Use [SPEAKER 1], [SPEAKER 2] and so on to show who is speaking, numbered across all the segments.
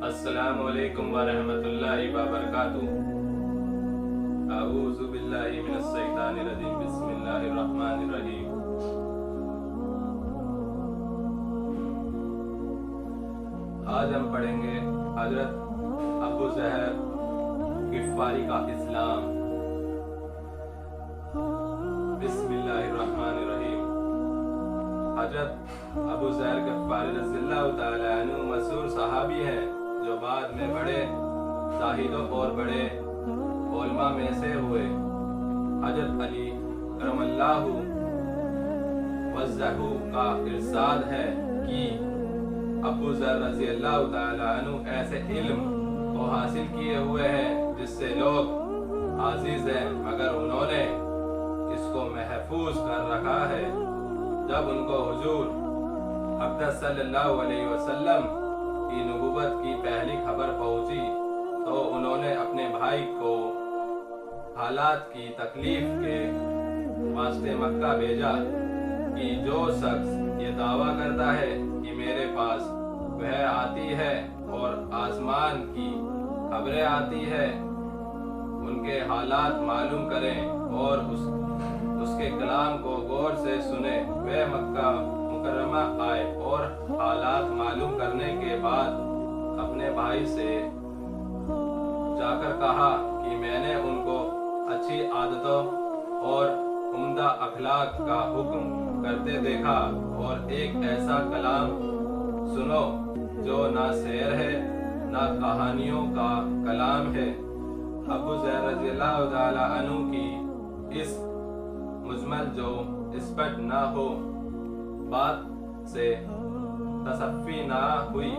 [SPEAKER 1] السلام علیکم ورحمۃ اللہ وبرکاتہ۔ اعوذ باللہ من الشیطان الرجیم، بسم اللہ الرحمن الرحیم۔ آج ہم پڑھیں گے حضرت ابو ذر غفاری کا اسلام۔ بسم اللہ الرحمن الرحیم۔ حضرت ابو ذر غفاری رضی اللہ تعالی عنہ مشہور صحابی ہیں جو بعد میں بڑے زاہدوں اور بڑے علماء میں سے ہوئے۔ حضرت علی کرم اللہ وجہہ کا ارشاد ہے کہ ابو ذر رضی اللہ تعالی عنہ ایسے علم کو حاصل کیے ہوئے ہیں جس سے لوگ عاجز ہیں، مگر انہوں نے اس کو محفوظ کر رکھا ہے۔ جب ان کو حضور اقدس صلی اللہ علیہ وسلم کی نبوت کی پہلی خبر پہنچی تو انہوں نے اپنے بھائی کو حالات کی تکلیف کے واسطے مکہ بھیجا کہ جو شخص یہ دعویٰ کرتا ہے کہ میرے پاس وہ آتی ہے اور آسمان کی خبریں آتی ہے، ان کے حالات معلوم کریں اور اس کے کلام کو غور سے سنیں۔ وہ مکہ مکرمہ آئے اور حالات معلوم کرنے کے بعد اپنے بھائی سے جا کر کہا کہ میں نے ان کو اچھی عادتوں اور عمدہ اخلاق کا حکم کرتے دیکھا، اور ایک ایسا کلام سنو جو نہ شعر ہے نہ کہانیوں کا کلام ہے۔ ابو ذر رضی اللہ تعالی عنہ کی اس مجمل جو اسپٹ نہ ہو بات سے تصفی نہ ہوئی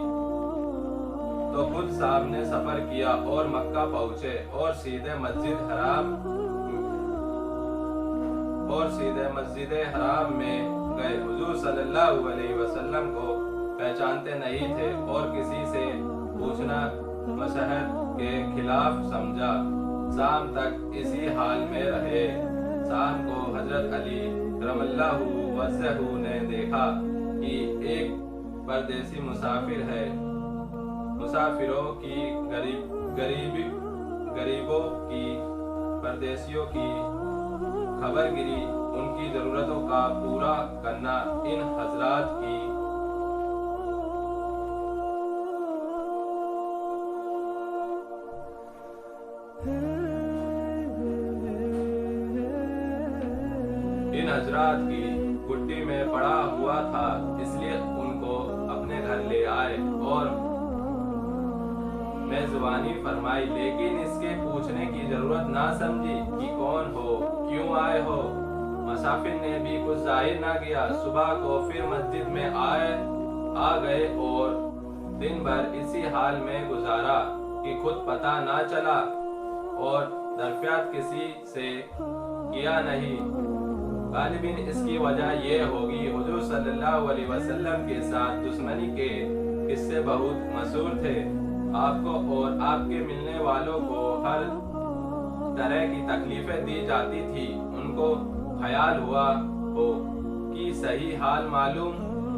[SPEAKER 1] تو خود صاحب نے سفر کیا اور مکہ پہنچے اور سیدھے مسجد حرام میں گئے۔ حضور صلی اللہ علیہ وسلم کو پہچانتے نہیں تھے اور کسی سے پوچھنا مشہد کے خلاف سمجھا۔ شام تک اسی حال میں رہے۔ شام کو حضرت علی کرم اللہ وجہہ نے دیکھا کہ ایک پردیسی مسافر ہے۔ مسافروں کی غریبوں کی پردیسیوں کی خبر گیری، ان کی ضرورتوں کا پورا کرنا ان حضرات کی گٹی میں پڑا ہوا تھا، اس لیے ان کو اپنے گھر لے آئے اور میزبانی فرمائی، لیکن اس کے پوچھنے کی ضرورت نہ سمجھی کہ کون ہو، کیوں آئے ہو۔ مسافر نے بھی کچھ ظاہر نہ کیا۔ صبح کو پھر مسجد میں آ گئے اور دن بھر اسی حال میں گزارا کہ خود پتہ نہ چلا اور دریافت کسی سے کیا نہیں۔ غالباً اس کی وجہ یہ ہوگی حضور صلی اللہ علیہ وسلم کے ساتھ دشمنی کے قصے بہت مشہور تھے۔ آپ کو اور آپ کے ملنے والوں کو ہر طرح کی تکلیفیں دی جاتی تھی۔ ان کو خیال ہوا ہو کہ صحیح حال معلوم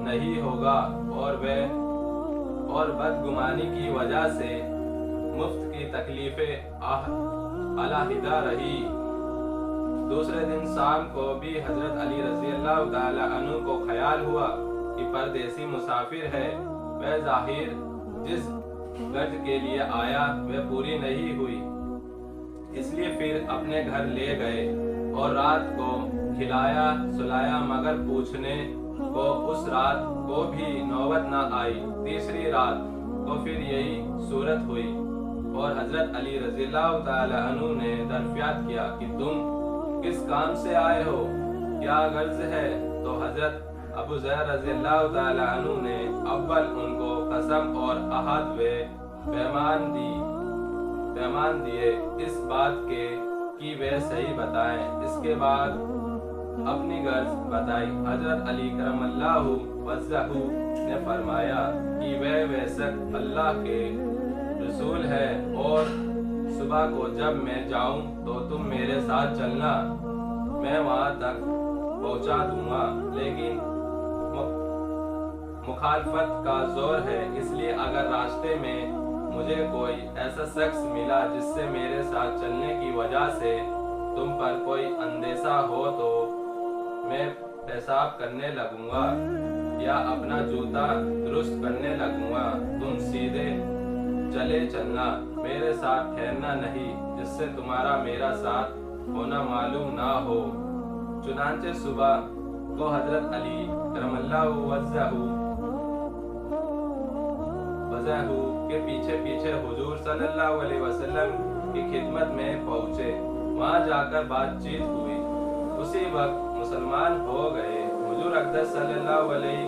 [SPEAKER 1] نہیں ہوگا اور بدگمانی کی وجہ سے مفت کی تکلیفیں علیحدہ رہی۔ دوسرے دن شام کو بھی حضرت علی رضی اللہ تعالی عنہ کو خیال ہوا کہ پردیسی مسافر ہے، وہ ظاہر جس غرض کے لیے آیا وہ پوری نہیں ہوئی، اس لیے پھر اپنے گھر لے گئے اور رات کو کھلایا سلایا، مگر پوچھنے کو اس رات کو بھی نوبت نہ آئی۔ تیسری رات کو پھر یہی صورت ہوئی اور حضرت علی رضی اللہ تعالی عنہ نے دریافت کیا کہ تم کس کام سے آئے ہو، کیا غرض ہے؟ تو حضرت ابو ذر رضی اللہ تعالی عنہ نے اول ان کو قسم اور عہد و پیمان دیے اس بات کے کہ وہ صحیح بتائیں۔ اس کے بعد اپنی غرض بتائی۔ حضرت علی کرم اللہ وجہہ نے فرمایا کہ وہ بے شک اللہ کے رسول ہے اور صبح کو جب میں جاؤں تو تم میرے ساتھ چلنا، میں وہاں تک پہنچا دوں گا، لیکن مخالفت کا زور ہے، اس لیے اگر راستے میں مجھے کوئی ایسا شخص ملا جس سے میرے ساتھ چلنے کی وجہ سے تم پر کوئی اندیشہ ہو تو میں پیشاب کرنے لگوں گا یا اپنا جوتا درست کرنے لگوں گا، تم سیدھے چلے چلنا، میرے ساتھ ٹھہرنا نہیں جس سے تمہارا میرا ساتھ ہونا معلوم نہ ہو۔ چنانچہ صبح کو حضرت علی کرم اللہ وجہہ کے پیچھے پیچھے حضور صلی اللہ علیہ وسلم کی خدمت میں پہنچے، وہاں جا کر بات چیت ہوئی، اسی وقت مسلمان ہو گئے۔ حضور اقدس صلی اللہ علیہ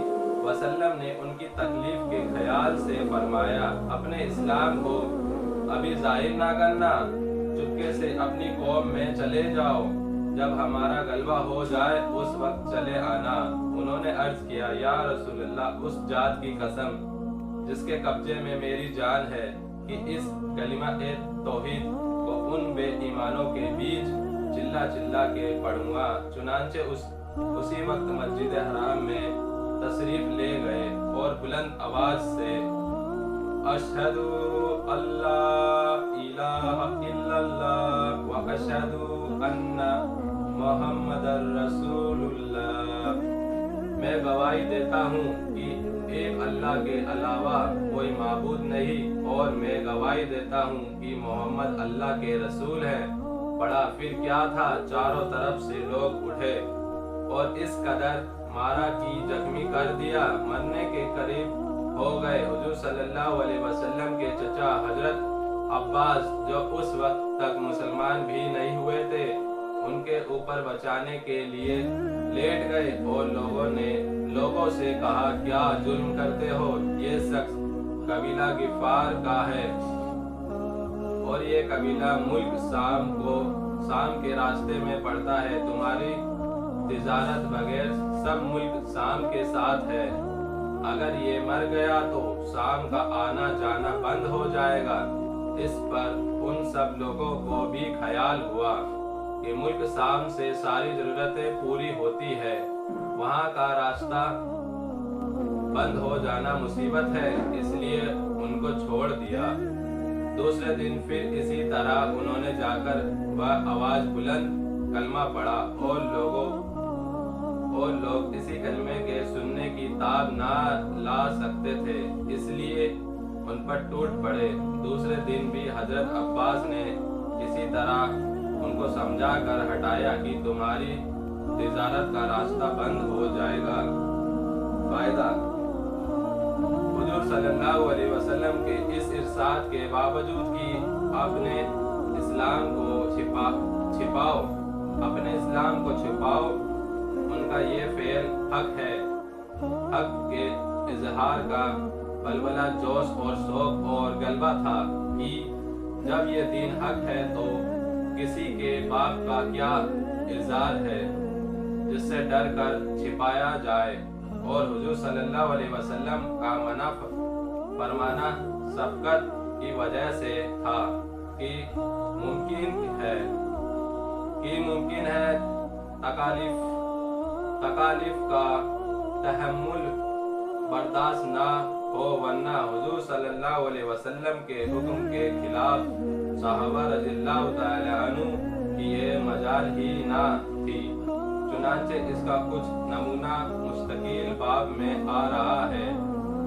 [SPEAKER 1] وسلم نے ان کی تکلیف کے خیال سے فرمایا، اپنے اسلام کو ابھی ظاہر نہ کرنا، چپکے سے اپنی قوم میں چلے جاؤ، جب ہمارا غلبہ ہو جائے اس وقت چلے آنا۔ انہوں نے عرض کیا، یا رسول اللہ، اس ذات کی قسم جس کے قبضے میں میری جان ہے کہ اس کلمہ توحید کو ان بے ایمانوں کے بیچ چلا چلا کے پڑھوں گا۔ چنانچہ اسی وقت مسجد حرام میں تشریف لے گئے اور بلند آواز سے اشہد اللہ الہ الا اللہ و اشہد ان محمد رسول اللہ، میں گواہی دیتا ہوں کہ ایک اللہ کے علاوہ کوئی معبود نہیں، اور میں گواہی دیتا ہوں کہ محمد اللہ کے رسول ہے۔ پڑھا، پھر کیا تھا، چاروں طرف سے لوگ اٹھے اور اس قدر مارا کہ زخمی کر دیا، مرنے کے قریب ہو گئے۔ حضور صلی اللہ علیہ وسلم کے چچا حضرت عباس، جو اس وقت تک مسلمان بھی نہیں ہوئے تھے، ان کے اوپر بچانے کے لیے لیٹ گئے اور لوگوں سے کہا، کیا ظلم کرتے ہو؟ یہ شخص قبیلہ غفار کا ہے اور یہ قبیلہ ملک شام کے راستے میں پڑتا ہے، تمہاری تجارت بغیر سب ملک شام کے ساتھ ہے، اگر یہ مر گیا تو شام کا آنا جانا بند ہو جائے گا۔ اس پر ان سب لوگوں کو بھی خیال ہوا کہ ملک شام سے ساری ضرورتیں پوری ہوتی ہے، وہاں کا راستہ بند ہو جانا مصیبت ہے، اس لیے ان کو چھوڑ دیا۔ دوسرے دن پھر اسی طرح انہوں نے جا کر آواز بلند کلمہ پڑھا اور لوگ اسی کلمے کے سننے کی تاب نہ لا سکتے تھے، اس لیے ان پر ٹوٹ پڑے۔ دوسرے دن بھی حضرت عباس نے اسی طرح ان کو سمجھا کر ہٹایا کہ تمہاری تجارت کا راستہ بند ہو جائے گا۔ فائدہ، حضور صلی اللہ علیہ وسلم کے اس ارشاد کے باوجود کہ اپنے اسلام کو چھپاؤ، ان کا یہ فعل حق ہے، حق کے اظہار کا بلبلہ جوش اور شوق اور غلبہ تھا کہ جب یہ دین حق ہے تو کسی کے باپ کا کیا اظہار ہے جس سے ڈر کر چھپایا جائے، اور حضور صلی اللہ علیہ وسلم کا منع فرمانا سبقت کی وجہ سے تھا کہ ممکن ہے تکالیف کا تحمل برداشت نہ ہو، ورنہ حضور صلی اللہ علیہ وسلم کے حکم کے خلاف صحابہ رضی اللہ تعالی عنہ کی یہ مجال ہی نہ تھی۔ چنانچہ اس کا کچھ نمونہ مستقل باب میں آ رہا ہے،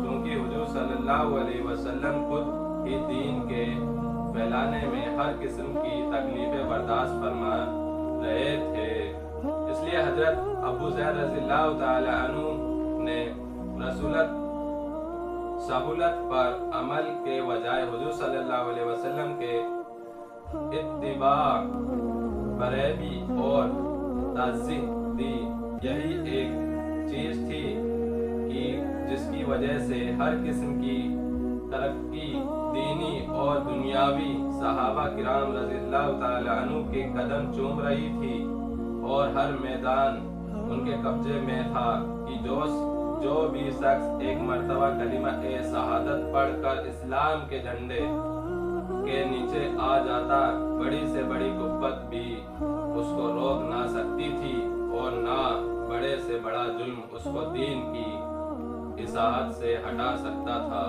[SPEAKER 1] چونکہ حضور صلی اللہ علیہ وسلم خود ہی دین کے پھیلانے میں ہر قسم کی تکلیفیں برداشت فرما رہے تھے، اس لیے حضرت ابو ذر رضی اللہ تعالی عنہ نے سہولت پر عمل کے بجائے حضور صلی اللہ علیہ وسلم کے اتباع، فریبی اور ترجیح دی۔ یہی ایک چیز تھی کہ جس کی وجہ سے ہر قسم کی ترقی دینی اور دنیاوی صحابہ کرام رضی اللہ تعالی عنہ کے قدم چوم رہی تھی، اور ہر میدان ان کے قبضے میں تھا کہ جو بھی شخص ایک مرتبہ کلمہ شہادت پڑھ کر اسلام کے جھنڈے کے نیچے آ جاتا، بڑی سے بڑی قوت بھی اس کو روک نہ سکتی تھی، اور نہ بڑے سے بڑا ظلم اس کو دین کی اصاعت سے ہٹا سکتا تھا۔